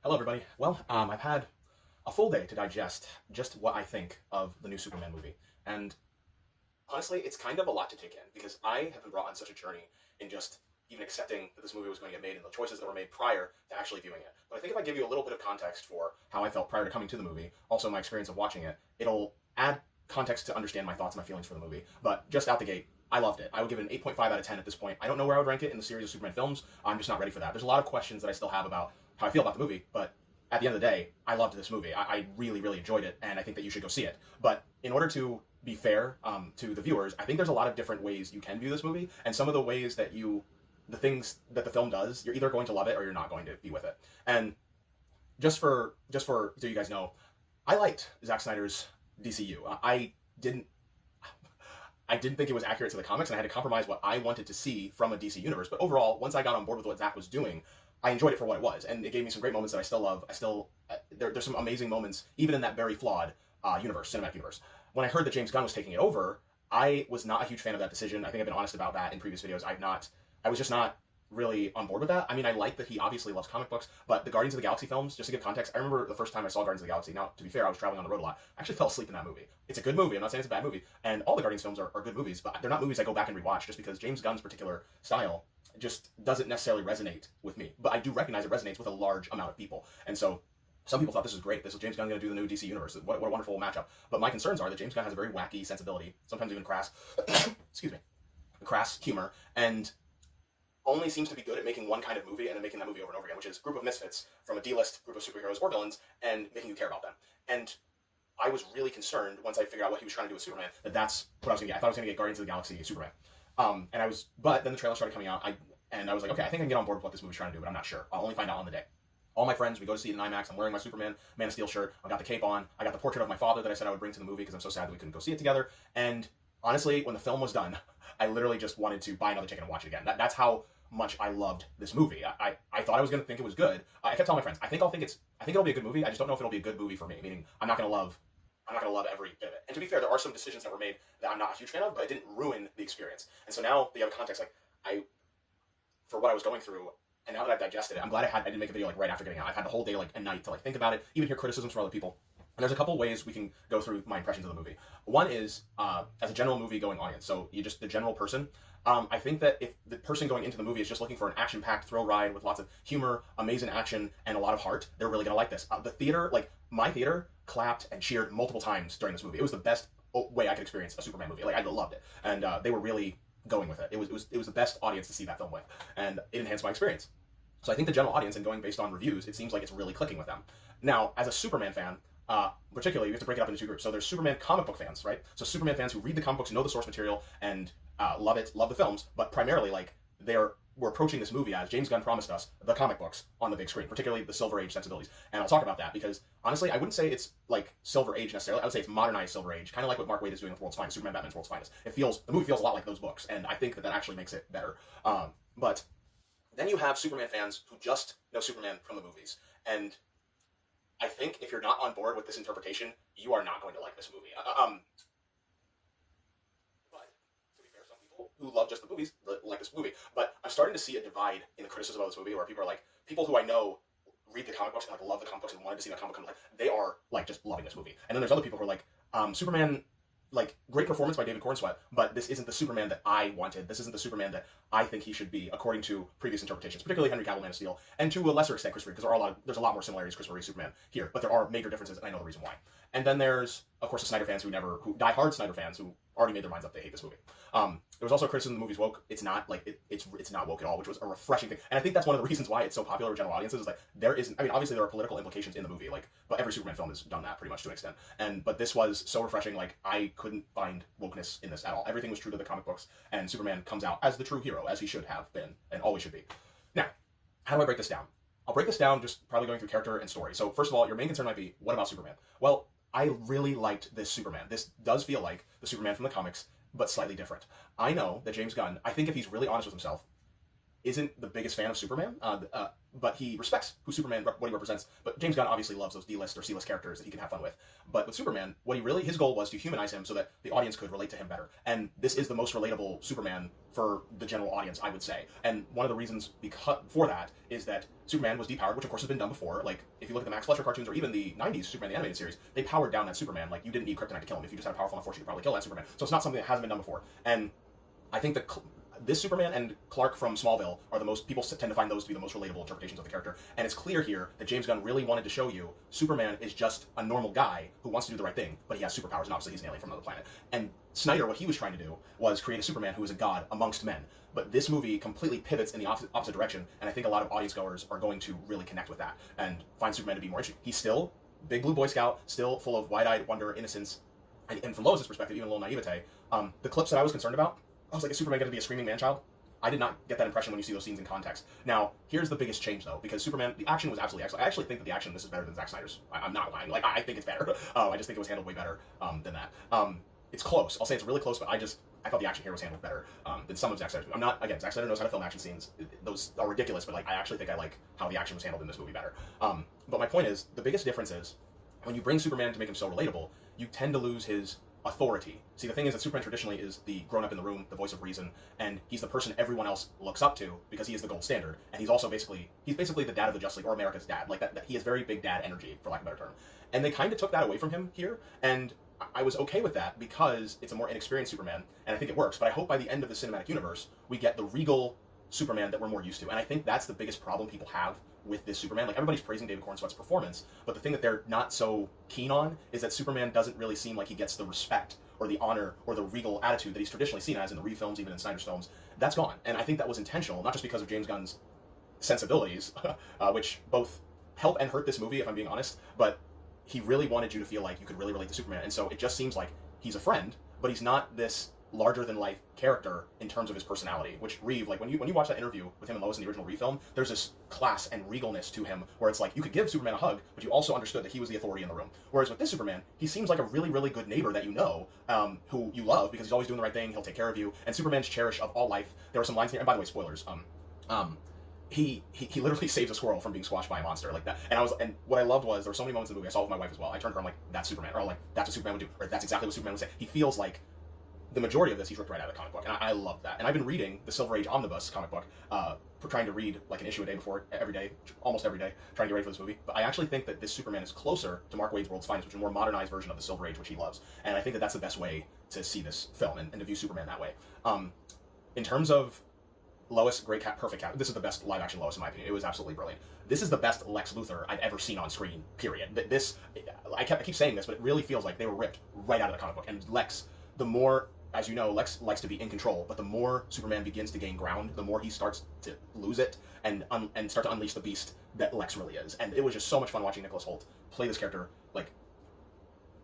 Hello, everybody. Well, I've had a full day to digest just what I think of the new Superman movie. And honestly, it's kind of a lot to take in because I have been brought on such a journey in just even accepting that this movie was going to get made and the choices that were made prior to actually viewing it. But I think if I give you a little bit of context for how I felt prior to coming to the movie, also my experience of watching it, it'll add context to understand my thoughts and my feelings for the movie. But just out the gate, I loved it. I would give it an 8.5 out of 10 at this point. I don't know where I would rank it in the series of Superman films. I'm just not ready for that. There's a lot of questions that I still have about how I feel about the movie, but at the end of the day, I loved this movie. I really, really enjoyed it, and I think that you should go see it. But in order to be fair to the viewers, I think there's a lot of different ways you can view this movie, and some of the ways that the things that the film does, you're either going to love it or you're not going to be with it. And just for so you guys know, I liked Zack Snyder's DCU. I didn't think it was accurate to the comics, and I had to compromise what I wanted to see from a DC universe. But overall, once I got on board with what Zack was doing, I enjoyed it for what it was, and it gave me some great moments that I still love. There's some amazing moments, even in that very flawed cinematic universe. When I heard that James Gunn was taking it over, I was not a huge fan of that decision. I think I've been honest about that in previous videos. I was just not really on board with that. I mean, I like that he obviously loves comic books, but the Guardians of the Galaxy films, just to give context, I remember the first time I saw Guardians of the Galaxy. Now, to be fair, I was traveling on the road a lot. I actually fell asleep in that movie. It's a good movie. I'm not saying it's a bad movie. And all the Guardians films are good movies, but they're not movies I go back and rewatch just because James Gunn's particular style just doesn't necessarily resonate with me. But I do recognize it resonates with a large amount of people. And so some people thought this was great. This was James Gunn going to do the new DC universe. What a wonderful matchup. But my concerns are that James Gunn has a very wacky sensibility, sometimes even crass, excuse me, crass humor, and only seems to be good at making one kind of movie and then making that movie over and over again, which is a group of misfits from a D-list group of superheroes or villains and making you care about them. And I was really concerned once I figured out what he was trying to do with Superman that that's what I was going to get. I thought I was going to get Guardians of the Galaxy Superman. But then the trailer started coming out, and I was like, okay, I think I can get on board with what this movie's trying to do, but I'm not sure. I'll only find out on the day. All my friends, we go to see it in IMAX. I'm wearing my Superman Man of Steel shirt. I got the cape on. I got the portrait of my father that I said I would bring to the movie because I'm so sad that we couldn't go see it together. And honestly, when the film was done, I literally just wanted to buy another ticket and watch it again. That's how much I loved this movie. I thought I was going to think it was good. I kept telling my friends, I think it'll be a good movie. I just don't know if it'll be a good movie for me. Meaning, I'm not going to love every bit of it. And to be fair, there are some decisions that were made that I'm not a huge fan of, but it didn't ruin the experience. And so now that you have context, for what I was going through, and now that I've digested it, I'm glad I didn't make a video right after getting out. I've had the whole day and night to think about it, even hear criticisms from other people. And there's a couple ways we can go through my impressions of the movie. One is as a general movie-going audience, so the general person. I think that if the person going into the movie is just looking for an action-packed thrill ride with lots of humor, amazing action, and a lot of heart, they're really gonna like this. The theater, my theater, clapped and cheered multiple times during this movie. It was the best way I could experience a Superman movie. I loved it, and they were really going with it. It was the best audience to see that film with, and it enhanced my experience. So I think the general audience, and going based on reviews, it seems like it's really clicking with them. Now, as a Superman fan, particularly, you have to break it up into two groups. So there's Superman comic book fans, right? So Superman fans who read the comic books, know the source material, and love it, love the films, but primarily, we're approaching this movie as James Gunn promised us the comic books on the big screen, particularly the Silver Age sensibilities. And I'll talk about that because, honestly, I wouldn't say it's Silver Age necessarily. I would say it's modernized Silver Age, kind of like what Mark Waid is doing with World's Finest, Superman Batman's World's Finest. The movie feels a lot like those books, and I think that actually makes it better. But then you have Superman fans who just know Superman from the movies. And I think if you're not on board with this interpretation, you are not going to like this movie. But to be fair, some people who love just the movies like this movie. But I'm starting to see a divide in the criticism of this movie where people are people who I know read the comic books and love the comic books and wanted to see the comic book, they are just loving this movie. And then there's other people who are Superman, great performance by David Cornsweet, but this isn't the Superman that I wanted. This isn't the Superman that I think he should be, according to previous interpretations, particularly Henry Cavill, Man of Steel, and to a lesser extent Christopher Reeve, because there's a lot more similarities to Christopher Reeve Superman here, but there are major differences, and I know the reason why. And then there's, of course, the Snyder fans who die-hard Snyder fans who already made their minds up they hate this movie. There was also criticism the movie's woke. It's not it's not woke at all, which was a refreshing thing. And I think that's one of the reasons why it's so popular with general audiences. Obviously there are political implications in the movie, but every Superman film has done that pretty much to an extent. But this was so refreshing. I couldn't find wokeness in this at all. Everything was true to the comic books, and Superman comes out as the true hero, as he should have been and always should be. Now, how do I break this down? I'll break this down just probably going through character and story. So first of all, your main concern might be, what about Superman? Well, I really liked this Superman. This does feel like the Superman from the comics, but slightly different. I know that James Gunn, I think if he's really honest with himself, isn't the biggest fan of Superman, but he respects who Superman, what he represents. But James Gunn obviously loves those D-list or C-list characters that he can have fun with. But with Superman, his goal was to humanize him so that the audience could relate to him better. And this is the most relatable Superman for the general audience, I would say. And one of the reasons for that is that Superman was depowered, which of course has been done before. Like, if you look at the Max Fleischer cartoons or even the 90s Superman, the animated series, they powered down that Superman. Like, you didn't need kryptonite to kill him. If you just had a powerful enough force, you could probably kill that Superman. So it's not something that hasn't been done before. And I think that this Superman and Clark from Smallville are the most, people tend to find those to be the most relatable interpretations of the character. And it's clear here that James Gunn really wanted to show you Superman is just a normal guy who wants to do the right thing, but he has superpowers, and obviously he's an alien from another planet. And Snyder, what he was trying to do was create a Superman who is a god amongst men. But this movie completely pivots in the opposite direction, and I think a lot of audience goers are going to really connect with that and find Superman to be more interesting. He's still big blue Boy Scout, still full of wide-eyed wonder, innocence, and from Lois's perspective, even a little naivete. The clips that I was concerned about, I was like, is Superman going to be a screaming man-child? I did not get that impression when you see those scenes in context. Now, here's the biggest change, though, because Superman, the action was absolutely excellent. I actually think that the action in this is better than Zack Snyder's. I'm not lying. Like, I think it's better. I just think it was handled way better than that. It's close. I'll say it's really close, but I thought the action here was handled better than some of Zack Snyder's. Zack Snyder knows how to film action scenes. Those are ridiculous, but like, I actually think I like how the action was handled in this movie better. But my point is, the biggest difference is, when you bring Superman to make him so relatable, you tend to lose his authority. See, the thing is that Superman traditionally is the grown-up in the room, the voice of reason, and he's the person everyone else looks up to because he is the gold standard. And he's also basically the dad of the Justice League, or America's dad. Like that he has very big dad energy, for lack of a better term. And they kind of took that away from him here, and I was okay with that because it's a more inexperienced Superman, and I think it works. But I hope by the end of the cinematic universe, we get the regal Superman that we're more used to. And I think that's the biggest problem people have with this Superman. Like, everybody's praising David Cornsweet's performance, but the thing that they're not so keen on is that Superman doesn't really seem like he gets the respect or the honor or the regal attitude that he's traditionally seen as in the Reeve films, even in Snyder's films. That's gone. And I think that was intentional, not just because of James Gunn's sensibilities, which both help and hurt this movie, if I'm being honest, but he really wanted you to feel like you could really relate to Superman. And so it just seems like he's a friend, but he's not this larger-than-life character in terms of his personality, which Reeve, like, when you watch that interview with him and Lois in the original Reeve film, there's this class and regalness to him where it's like, you could give Superman a hug, but you also understood that he was the authority in the room. Whereas with this Superman, he seems like a really, really good neighbor that you know, who you love because he's always doing the right thing, he'll take care of you, and Superman's cherish of all life. There were some lines here, and by the way, spoilers, he literally saves a squirrel from being squashed by a monster like that. And what I loved was, there were so many moments in the movie, I saw it with my wife as well, I turned to her, I'm like, that's Superman, or like, that's what Superman would do, or that's exactly what Superman would say. He feels like the majority of this he's ripped right out of the comic book, and I love that. And I've been reading the Silver Age Omnibus comic book, trying to read like an issue a day before, almost every day, trying to get ready for this movie. But I actually think that this Superman is closer to Mark Waid's World's Finest, which is a more modernized version of the Silver Age, which he loves. And I think that that's the best way to see this film and to view Superman that way. In terms of Lois, great cat, perfect cat. This is the best live-action Lois, in my opinion. It was absolutely brilliant. This is the best Lex Luthor I've ever seen on screen, period. I keep saying this, but it really feels like they were ripped right out of the comic book. And Lex, the more, as you know, Lex likes to be in control, but the more Superman begins to gain ground, the more he starts to lose it and start to unleash the beast that Lex really is. And it was just so much fun watching Nicholas Hoult play this character. Like,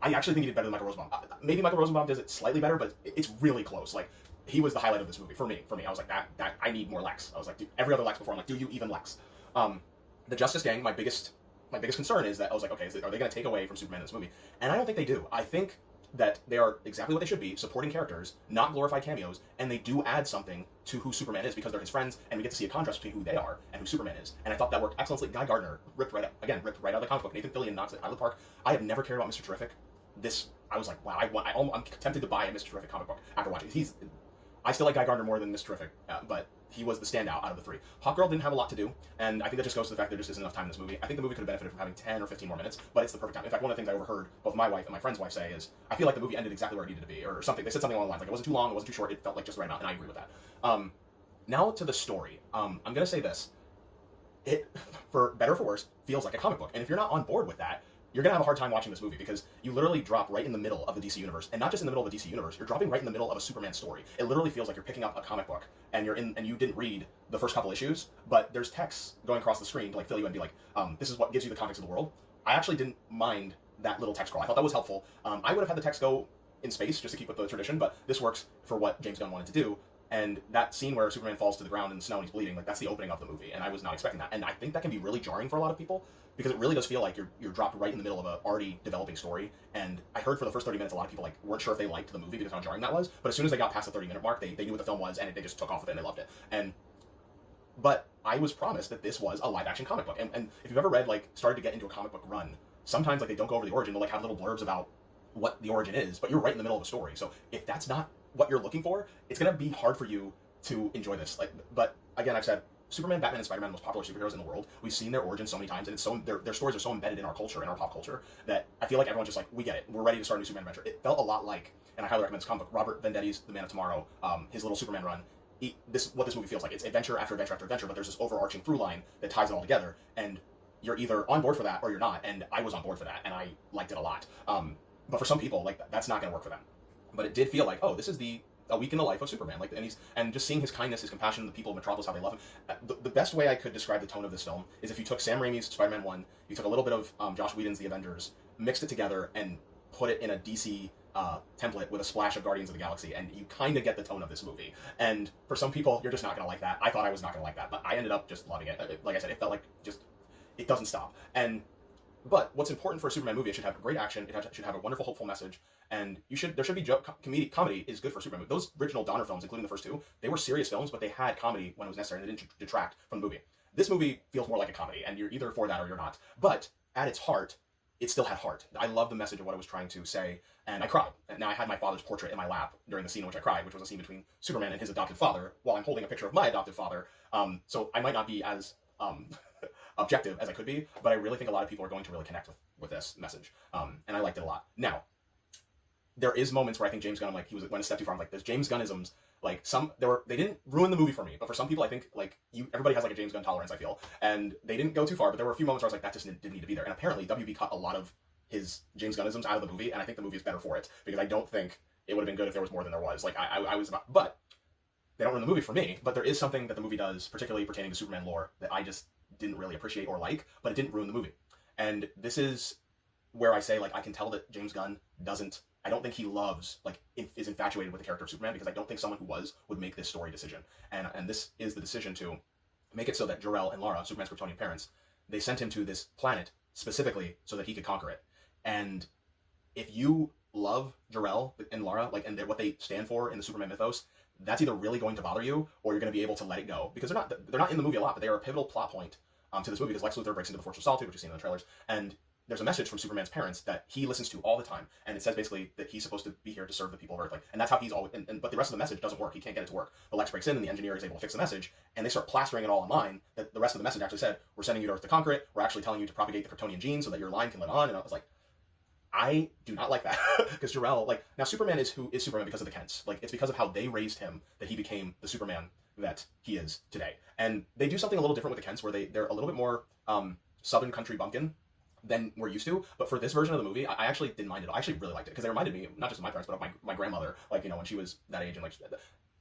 I actually think he did better than Michael Rosenbaum. Maybe Michael Rosenbaum does it slightly better, but it's really close. Like, he was the highlight of this movie for me. I was like, that I need more Lex. I was like, dude, every other Lex before, I'm like, do you even Lex? The Justice Gang, my biggest concern is that I was like, okay, are they going to take away from Superman in this movie? And I don't think they do. I think that they are exactly what they should be, supporting characters, not glorified cameos, and they do add something to who Superman is because they're his friends, and we get to see a contrast between who they are and who Superman is. And I thought that worked excellently. Guy Gardner ripped right out of the comic book. Nathan Fillion knocks it out of the park. I have never cared about Mr. Terrific. I was like, wow, I'm tempted to buy a Mr. Terrific comic book after watching it. I still like Guy Gardner more than Mr. Terrific, but he was the standout out of the three. Hawkgirl didn't have a lot to do, and I think that just goes to the fact that there just isn't enough time in this movie. I think the movie could have benefited from having 10 or 15 more minutes, but it's the perfect time. In fact, one of the things I overheard both my wife and my friend's wife say is, I feel like the movie ended exactly where it needed to be, or something. They said something along the lines, like it wasn't too long, it wasn't too short, it felt like just the right amount, and I agree with that. Now to the story. I'm going to say this. It, for better or for worse, feels like a comic book, and if you're not on board with that, you're going to have a hard time watching this movie because you literally drop right in the middle of the DC universe. And not just in the middle of the DC universe, you're dropping right in the middle of a Superman story. It literally feels like you're picking up a comic book and you didn't read the first couple issues, but there's text going across the screen to like fill you in and be like, this is what gives you the context of the world. I actually didn't mind that little text scroll. I thought that was helpful. I would have had the text go in space just to keep with the tradition, but this works for what James Gunn wanted to do. And that scene where Superman falls to the ground in the snow and he's bleeding, like that's the opening of the movie, and I was not expecting that. And I think that can be really jarring for a lot of people because it really does feel like you're dropped right in the middle of a already developing story. And I heard for the first 30 minutes a lot of people like weren't sure if they liked the movie because how jarring that was. But as soon as they got past the 30-minute mark, they knew what the film was and they just took off with it and they loved it. And But I was promised that this was a live action comic book. And if you've ever read, like, started to get into a comic book run, sometimes, like, they don't go over the origin. They'll, like, have little blurbs about what the origin is, but you're right in the middle of a story. So if that's not what you're looking for, it's going to be hard for you to enjoy this. Like, but again, I've said, Superman, Batman, and Spider-Man are the most popular superheroes in the world. We've seen their origins so many times, and it's so their stories are so embedded in our culture, in our pop culture, that I feel like everyone's just like, we get it. We're ready to start a new Superman adventure. It felt a lot like, and I highly recommend this comic book, Robert Vendetti's The Man of Tomorrow, his little Superman run. What this movie feels like. It's adventure after adventure after adventure, but there's this overarching through line that ties it all together, and you're either on board for that or you're not, and I was on board for that, and I liked it a lot. But for some people, like, that's not going to work for them. But it did feel like, oh, this is a week in the life of Superman, like, and just seeing his kindness, his compassion, the people of Metropolis, how they love him. The best way I could describe the tone of this film is if you took Sam Raimi's Spider-Man 1, you took a little bit of Joss Whedon's The Avengers, mixed it together, and put it in a DC template with a splash of Guardians of the Galaxy, and you kind of get the tone of this movie. And for some people, you're just not going to like that. I thought I was not going to like that, but I ended up just loving it. Like I said, it felt like it doesn't stop. But what's important for a Superman movie, it should have great action, should have a wonderful, hopeful message, and there should be comedy is good for Superman. Those original Donner films, including the first two, they were serious films, but they had comedy when it was necessary, and they didn't detract from the movie. This movie feels more like a comedy, and you're either for that or you're not. But at its heart, it still had heart. I love the message of what it was trying to say, and I cried. And now I had my father's portrait in my lap during the scene in which I cried, which was a scene between Superman and his adopted father, while I'm holding a picture of my adopted father. So I might not be as objective as I could be, but I really think a lot of people are going to really connect with this message, and I liked it a lot. Now, there is moments where I think James Gunn, like, went a step too far. I'm like, there's James Gunnisms. Like, they didn't ruin the movie for me, but for some people, I think, like, everybody has, like, a James Gunn tolerance, I feel, and they didn't go too far, but there were a few moments where I was like, that just didn't need to be there. And apparently WB cut a lot of his James Gunnisms out of the movie, and I think the movie is better for it, because I don't think it would have been good if there was more than there was. Like, I was about, but they don't ruin the movie for me, but there is something that the movie does, particularly pertaining to Superman lore, that I just didn't really appreciate or like, but it didn't ruin the movie. And this is where I say, like, I can tell that James Gunn I don't think he loves, like, is infatuated with the character of Superman, because I don't think someone who would make this story decision. And this is the decision to make it so that Jor-El and Lara, Superman's Kryptonian parents, they sent him to this planet specifically so that he could conquer it. And if you love Jor-El and Lara, like, and what they stand for in the Superman mythos, that's either really going to bother you, or you're going to be able to let it go, because they're not in the movie a lot, but they are a pivotal plot point to this movie, because Lex Luthor breaks into the Fortress of Solitude, which you've seen in the trailers, and there's a message from Superman's parents that he listens to all the time, and it says basically that he's supposed to be here to serve the people of Earth, like, and that's how he's always. But the rest of the message doesn't work. He can't get it to work. But Lex breaks in, and the engineer is able to fix the message, and they start plastering it all online. That the rest of the message actually said, "We're sending you to Earth to conquer it. We're actually telling you to propagate the Kryptonian gene so that your line can live on." And I was like, I do not like that, because Jor-El, like, now Superman is who is Superman because of the Kents. Like, it's because of how they raised him that he became the Superman that he is today. And they do something a little different with the Kents, where they're a little bit more Southern country bumpkin than we're used to. But for this version of the movie, I actually didn't mind it. I actually really liked it, because it reminded me not just of my parents, but of my grandmother. Like, when she was that age, and like,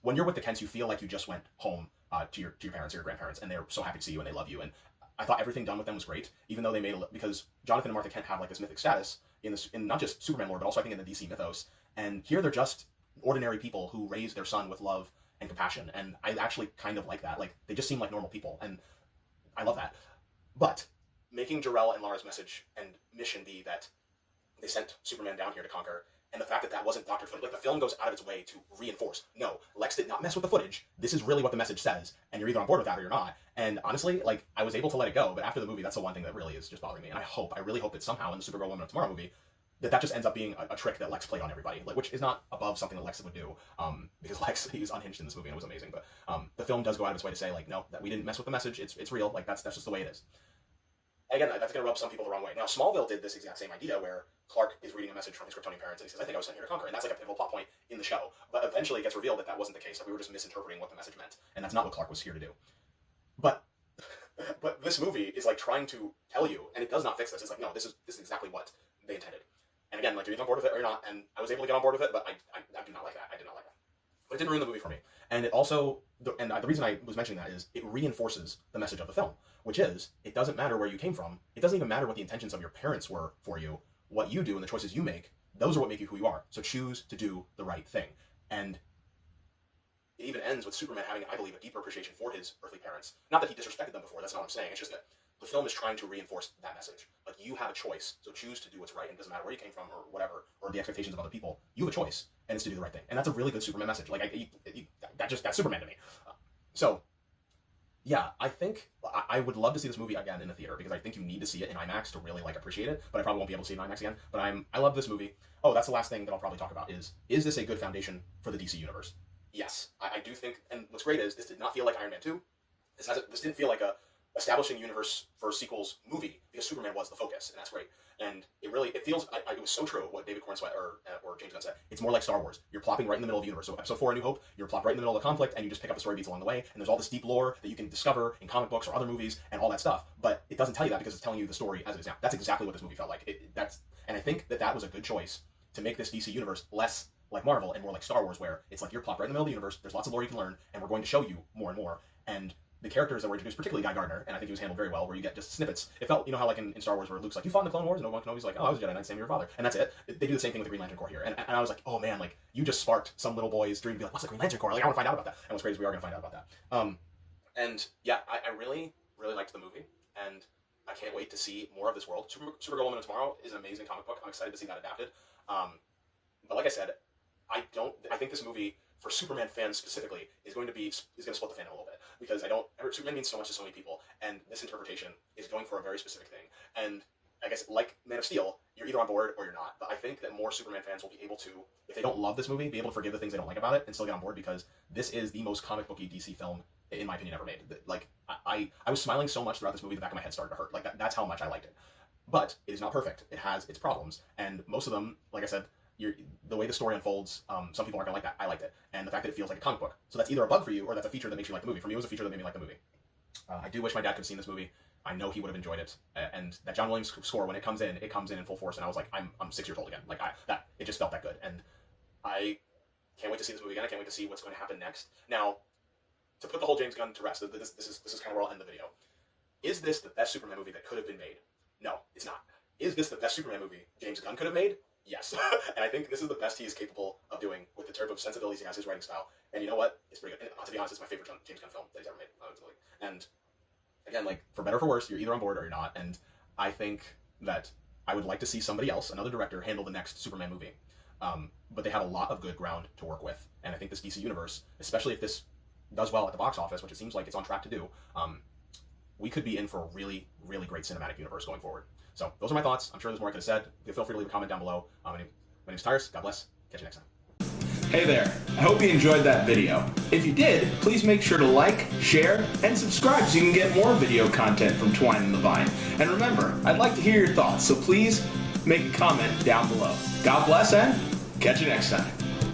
when you're with the Kents, you feel like you just went home to your parents or your grandparents, and they're so happy to see you and they love you. And I thought everything done with them was great, even though they made because Jonathan and Martha Kent have, like, this mythic status in not just Superman lore, but also I think in the DC mythos. And here they're just ordinary people who raise their son with love and compassion, and I actually kind of like that. Like, they just seem like normal people, and I love that. But making Jor-El and Lara's message and mission be that they sent Superman down here to conquer, and the fact that wasn't doctored footage, like, the film goes out of its way to reinforce, no, Lex did not mess with the footage, this is really what the message says, and you're either on board with that or you're not. And honestly, like, I was able to let it go, but after the movie, that's the one thing that really is just bothering me. And I really hope that somehow in the Supergirl Woman of Tomorrow movie, that just ends up being a trick that Lex played on everybody, like, which is not above something that Lex would do, because Lex, he was unhinged in this movie and it was amazing. But the film does go out of its way to say, like, no, that we didn't mess with the message, it's real, like, that's just the way it is. Again, that's going to rub some people the wrong way. Now, Smallville did this exact same idea, where Clark is reading a message from his Kryptonian parents, and he says, I think I was sent here to conquer, and that's like a pivotal plot point in the show. But eventually it gets revealed that wasn't the case, that we were just misinterpreting what the message meant, and that's not what Clark was here to do. But this movie is, like, trying to tell you, and it does not fix this. It's like, no, this is exactly what they intended. And again, like, you're either on board with it or you're not, and I was able to get on board with it, but I do not like that. I did not like that. But it didn't ruin the movie for me. And it also, the reason I was mentioning that is, it reinforces the message of the film, which is, it doesn't matter where you came from. It doesn't even matter what the intentions of your parents were for you. What you do and the choices you make, those are what make you who you are. So choose to do the right thing. And it even ends with Superman having, I believe, a deeper appreciation for his earthly parents. Not that he disrespected them before, that's not what I'm saying. It's just that the film is trying to reinforce that message. Like, you have a choice, so choose to do what's right. And it doesn't matter where you came from or whatever, or the expectations of other people. You have a choice, and it's to do the right thing. And that's a really good Superman message. Like, that's Superman to me. So, Yeah, I think I would love to see this movie again in the theater because I think you need to see it in IMAX to really like appreciate it. But I probably won't be able to see it in IMAX again. But I love this movie. Oh, that's the last thing that I'll probably talk about is this a good foundation for the DC universe? Yes, I do think. And what's great is this did not feel like Iron Man 2. This didn't feel like a establishing universe for sequels movie because Superman was the focus, and that's great. And it feels it was so true what David Cornsweet or James Gunn said. It's more like Star Wars. You're plopping right in the middle of the universe. So Episode 4, A New Hope, you're plopped right in the middle of the conflict, and you just pick up the story beats along the way. And there's all this deep lore that you can discover in comic books or other movies and all that stuff. But it doesn't tell you that because it's telling you the story as it is now. That's exactly what this movie felt like. And I think that was a good choice to make this DC universe less like Marvel and more like Star Wars, where it's like you're plopped right in the middle of the universe. There's lots of lore you can learn, and we're going to show you more and more. And the characters that were introduced, particularly Guy Gardner, and I think he was handled very well, where you get just snippets. It felt, how like in Star Wars, where Luke's like, you fought in the Clone Wars, and Obi-Wan Kenobi's like, oh, I was a Jedi Knight, same as your father, and that's it. They do the same thing with the Green Lantern Corps here, and I was like, oh man, like, you just sparked some little boy's dream to be like, what's the Green Lantern Corps? Like, I want to find out about that. And what's great is we are going to find out about that. And yeah, I really, really liked the movie, and I can't wait to see more of this world. Supergirl Woman of Tomorrow is an amazing comic book. I'm excited to see that adapted. But like I said, I think this movie, for Superman fans specifically, is going to split the fandom a little bit because Superman means so much to so many people, and this interpretation is going for a very specific thing. And I guess like Man of Steel, you're either on board or you're not. But I think that more Superman fans will be able to, if they don't love this movie, be able to forgive the things they don't like about it and still get on board because this is the most comic booky DC film, in my opinion, ever made. Like I was smiling so much throughout this movie, the back of my head started to hurt. Like that's how much I liked it. But it is not perfect. It has its problems, and most of them, like I said, the way the story unfolds, some people aren't going to like that. I liked it. And the fact that it feels like a comic book. So that's either a bug for you or that's a feature that makes you like the movie. For me, it was a feature that made me like the movie. I do wish my dad could have seen this movie. I know he would have enjoyed it. And that John Williams score, when it comes in full force. And I was like, I'm 6 years old again. Like it just felt that good. And I can't wait to see this movie again. I can't wait to see what's going to happen next. Now, to put the whole James Gunn to rest, this is kind of where I'll end the video. Is this the best Superman movie that could have been made? No, it's not. Is this the best Superman movie James Gunn could have made? Yes. And I think this is the best he is capable of doing with the type of sensibilities he has, his writing style. And you know what? It's pretty good. And to be honest, it's my favorite James Gunn film that he's ever made. And again, like, for better or for worse, you're either on board or you're not. And I think that I would like to see somebody else, another director, handle the next Superman movie. But they have a lot of good ground to work with. And I think this DC universe, especially if this does well at the box office, which it seems like it's on track to do, we could be in for a really, really great cinematic universe going forward. So those are my thoughts. I'm sure there's more I could have said. Feel free to leave a comment down below. My name's Tyrus. God bless. Catch you next time. Hey there. I hope you enjoyed that video. If you did, please make sure to like, share, and subscribe so you can get more video content from Twyne&TheVine. And remember, I'd like to hear your thoughts, so please make a comment down below. God bless and catch you next time.